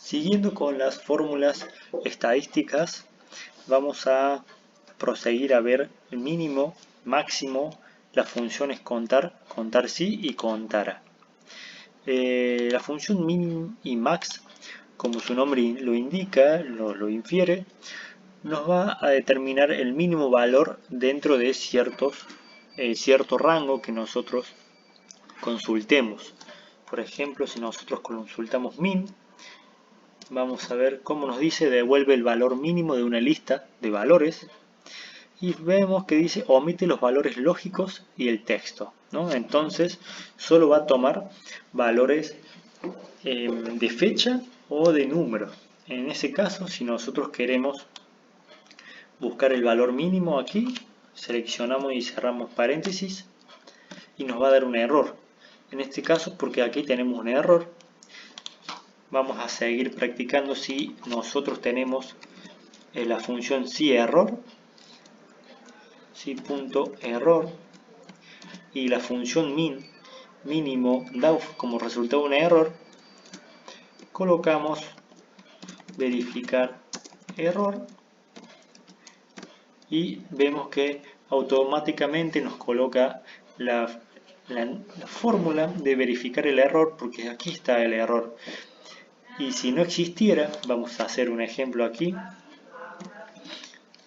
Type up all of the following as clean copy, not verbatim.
Siguiendo con las fórmulas estadísticas, vamos a proseguir a ver el mínimo, máximo, las funciones contar, contar sí y contar. La función min y max, como su nombre lo indica, lo infiere, nos va a determinar el mínimo valor dentro de cierto rango que nosotros consultemos. Por ejemplo, si nosotros consultamos min, vamos a ver cómo nos dice devuelve el valor mínimo de una lista de valores y vemos que dice omite los valores lógicos y el texto, ¿no? Entonces solo va a tomar valores de fecha o de número. En ese caso, si nosotros queremos buscar el valor mínimo aquí, seleccionamos y cerramos paréntesis y nos va a dar un error. En este caso, porque aquí tenemos un error, vamos a seguir practicando si nosotros tenemos la función si_error, si.error, y la función mínimo da como resultado un error, colocamos verificar error y vemos que automáticamente nos coloca la fórmula de verificar el error, porque aquí está el error. Y si no existiera, vamos a hacer un ejemplo aquí,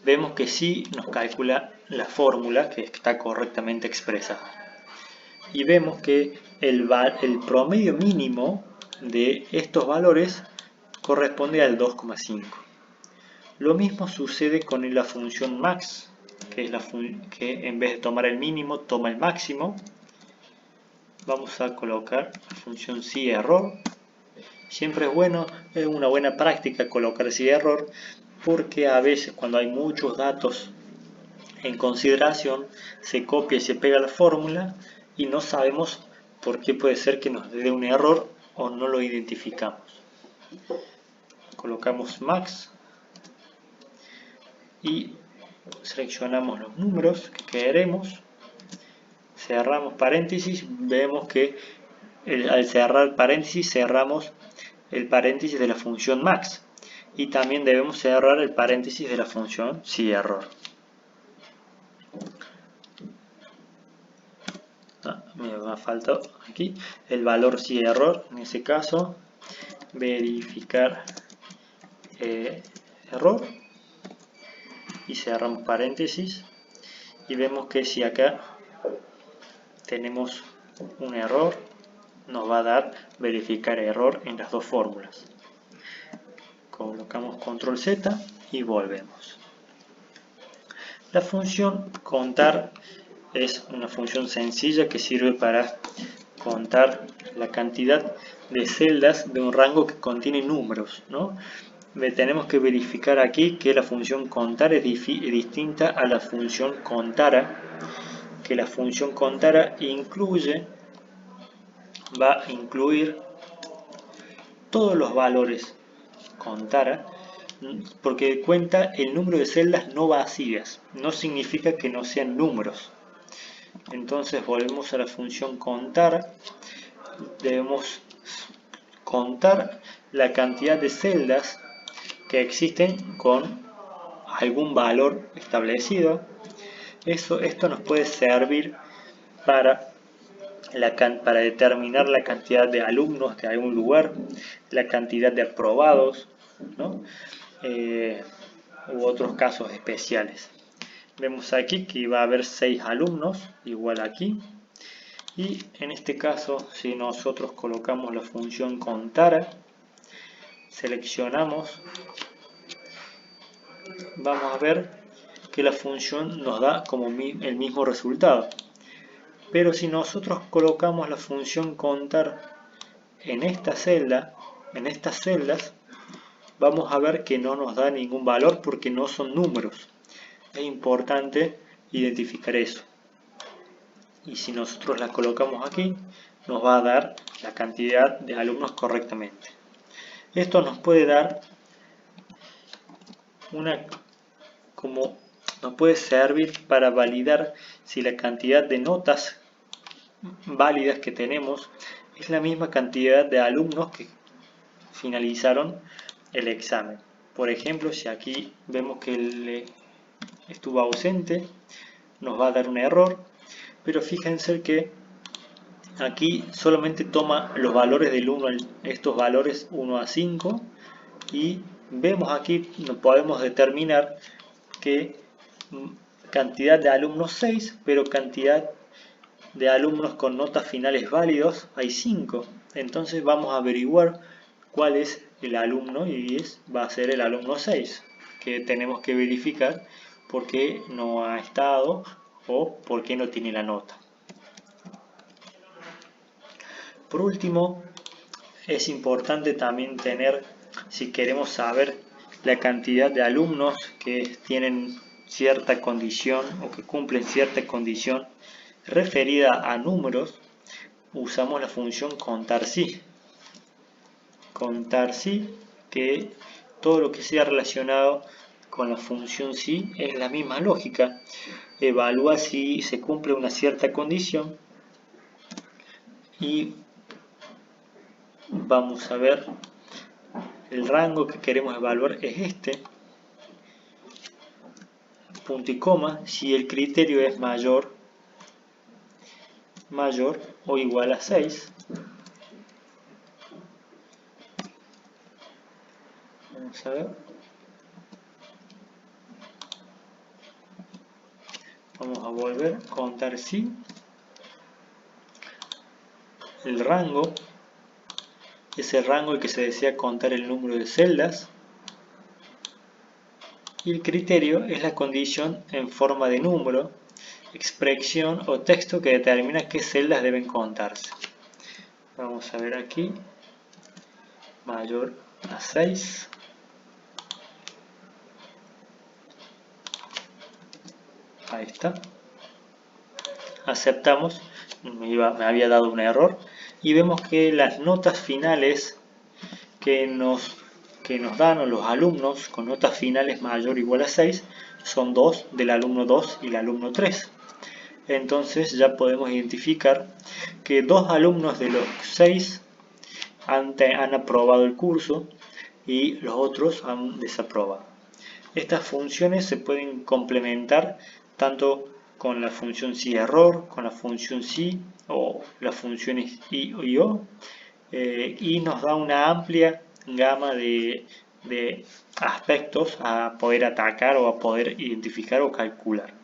vemos que sí nos calcula la fórmula que está correctamente expresada. Y vemos que el promedio mínimo de estos valores corresponde al 2,5. Lo mismo sucede con la función max, que es que en vez de tomar el mínimo, toma el máximo. Vamos a colocar la función si_error. Siempre es una buena práctica colocar si_error, porque a veces cuando hay muchos datos en consideración, se copia y se pega la fórmula y no sabemos por qué puede ser que nos dé un error o no lo identificamos. Colocamos max y seleccionamos los números que queremos, cerramos paréntesis, vemos que al cerrar paréntesis cerramos el paréntesis de la función max y también debemos cerrar el paréntesis de la función si_error. Me va a faltar aquí el valor si_error, en ese caso verificar error y cerramos paréntesis y vemos que si acá tenemos un error nos va a dar verificar error en las dos fórmulas. Colocamos control Z y volvemos. La función contar es una función sencilla que sirve para contar la cantidad de celdas de un rango que contiene números, ¿no? Tenemos que verificar aquí que la función contar es distinta a la función contara, que la función contara va a incluir todos los valores contara, porque cuenta el número de celdas no vacías, no significa que no sean números. Entonces volvemos a la función contar, debemos contar la cantidad de celdas que existen con algún valor establecido. Esto nos puede servir para determinar la cantidad de alumnos de algún lugar, la cantidad de aprobados, ¿no? U otros casos especiales. Vemos aquí que va a haber 6 alumnos, igual aquí. Y en este caso, si nosotros colocamos la función contar, seleccionamos, vamos a ver que la función nos da como el mismo resultado. Pero si nosotros colocamos la función contar en esta celda, en estas celdas, vamos a ver que no nos da ningún valor porque no son números. Es importante identificar eso. Y si nosotros la colocamos aquí, nos va a dar la cantidad de alumnos correctamente. Esto nos puede dar nos puede servir para validar si la cantidad de notas válidas que tenemos es la misma cantidad de alumnos finalizaron el examen. Por ejemplo, si aquí vemos que él estuvo ausente, nos va a dar un error, pero fíjense que aquí solamente toma los valores del 1, estos valores 1 a 5, y vemos aquí, podemos determinar que cantidad de alumnos 6, pero cantidad de alumnos con notas finales válidos hay 5. Entonces vamos a averiguar cuál es el alumno, y va a ser el alumno 6, que tenemos que verificar por qué no ha estado o por qué no tiene la nota. Por último, es importante también tener, si queremos saber la cantidad de alumnos que tienen cierta condición o que cumplen cierta condición referida a números, usamos la función contar si. Contar si, que todo lo que sea relacionado con la función si es la misma lógica. Evalúa si se cumple una cierta condición y vamos a ver el rango que queremos evaluar es este, punto y coma, si el criterio es mayor o igual a 6. Vamos a ver. Vamos a volver a contar si. El rango es el rango el que se desea contar el número de celdas. Y el criterio es la condición en forma de número, expresión o texto que determina qué celdas deben contarse. Vamos a ver aquí, mayor a 6. Ahí está. Aceptamos, me había dado un error. Y vemos que las notas finales que nos dan los alumnos con notas finales mayor o igual a 6 son 2 del alumno 2 y el alumno 3. Entonces ya podemos identificar que 2 alumnos de los 6 han aprobado el curso y los otros han desaprobado. Estas funciones se pueden complementar tanto con la función si error, con la función si o las funciones i y o, y nos da una amplia gama de aspectos a poder atacar o a poder identificar o calcular.